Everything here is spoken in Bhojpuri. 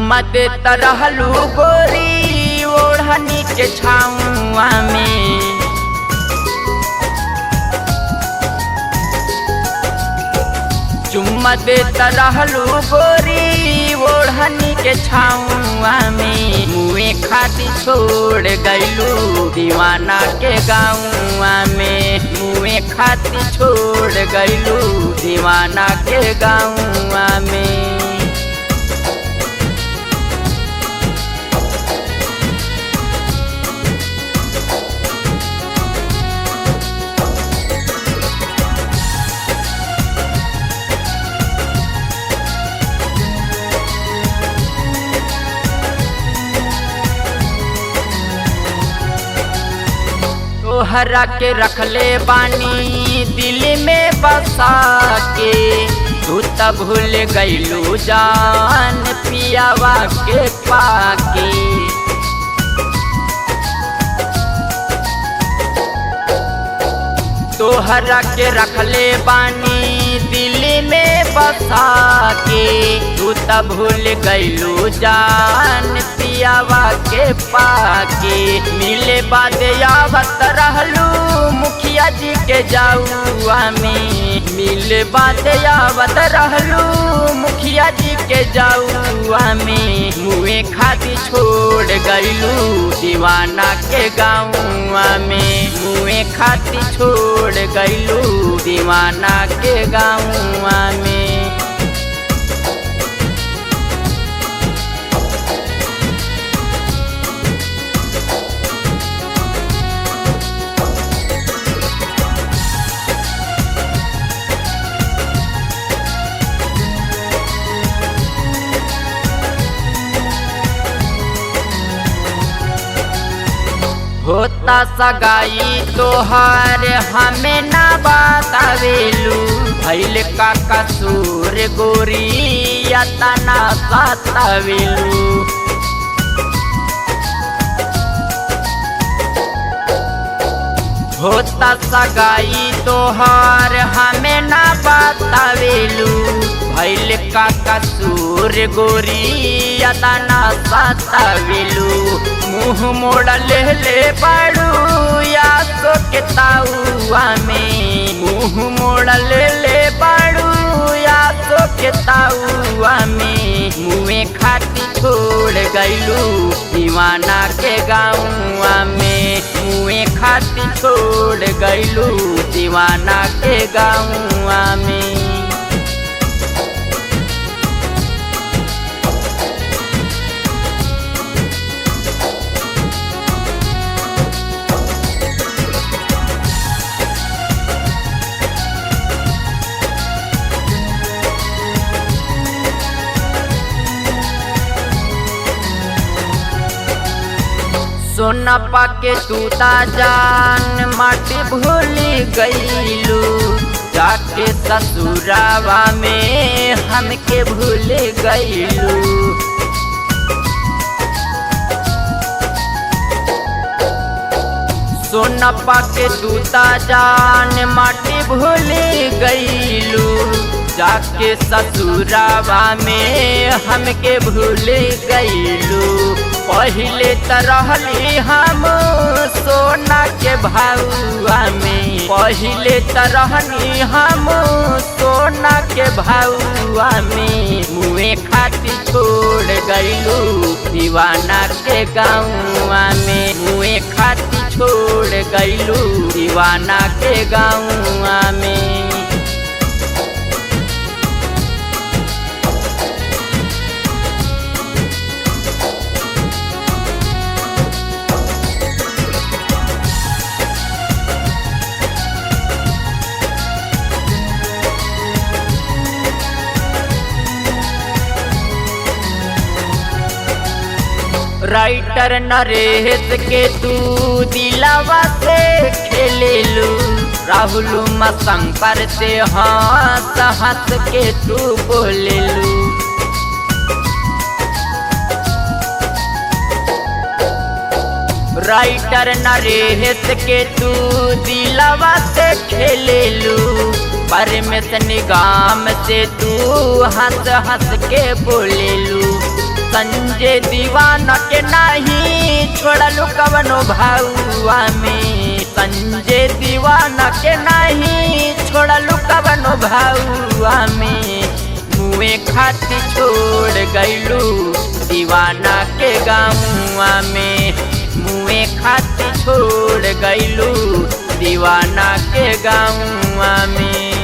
चुम्मा देता रहलू गोरी ओढ़नी के छाऊआ में। चुम्मा देता रहलू गोरी ओढ़नी के छाऊआ में। मुँहे खाती छोड़ गईलू दीवाना के गाँवा में। मुँहे खाती छोड़ गईलू दीवाना के गाँवा में। तोहरा के रखले बानी दिल में बसा के। तू त भूल गईलू जान पियावा के पाके। तोहरा के रखले बानी दिल में बसा के। तू त भूल गईलू जान पियावा के पाके। मिले बाद आवत रहलू मुखिया जी के जाऊआ में। मिले बाद आवत रहलू मुखिया जी के जाऊआ में। मुँहे खाती छोड़ गईलू दीवाना के गाँवा में। मुँहे खाती छोड़ गईलू दीवाना के गाँवा में। होता सगाई तोहार हमें ना बतावेलू। भइल का कसूर गोरी या तना सतावेलू। होता सगाई तोहार हमें ना बतावेलू। भइल का कसूर गोरी या तना सतावेलू। मुँह मोड़ ले पड़ू या तो के ताऊआ में। मुँह मोड़ ले पड़ू या तो के ताऊआ में। मुँहे खाती छोड़ गईलू दीवाना के गाँवा में। मुँहे खाती छोड़ गईलू दीवाना के गाँवा में। सोना पाके तू ता जान माटी भूल गईलू। जाके ससुरावा में हमके भूल गईलू। सोना पाके तू ता जान माटी भूल गईलू। जाके ससुरावा में हमके भूल गईलू। पहिले त रहली हम सोना के भाऊआ में। पहिले त रहनी हम सोना के भाऊआ में। मुँहे खाती छोड़ गईलू दीवाना के गाँवा में। मुँहे खाती छोड़ गईलू दीवाना के गाँवा में। राइटर नरेश के तू दिलावा से खेलेलू। राहुल शंकर से हंस हंस के तू बोलेलू। राइटर नरेश के तू दिलावा से खेलेलू। परमेश निगाम से तू हंस हंस के बोलेलू। संजय दीवाना के नहीं छोड़लू कवनो भाउआ में। संजय दीवाना के नहीं छोड़लू कवनो भाउआ में। मुँहे खाती छोड़ गईलू दीवाना के गाँवा में। मुँहे खाती छोड़ गईलू दीवाना के गाँवा में।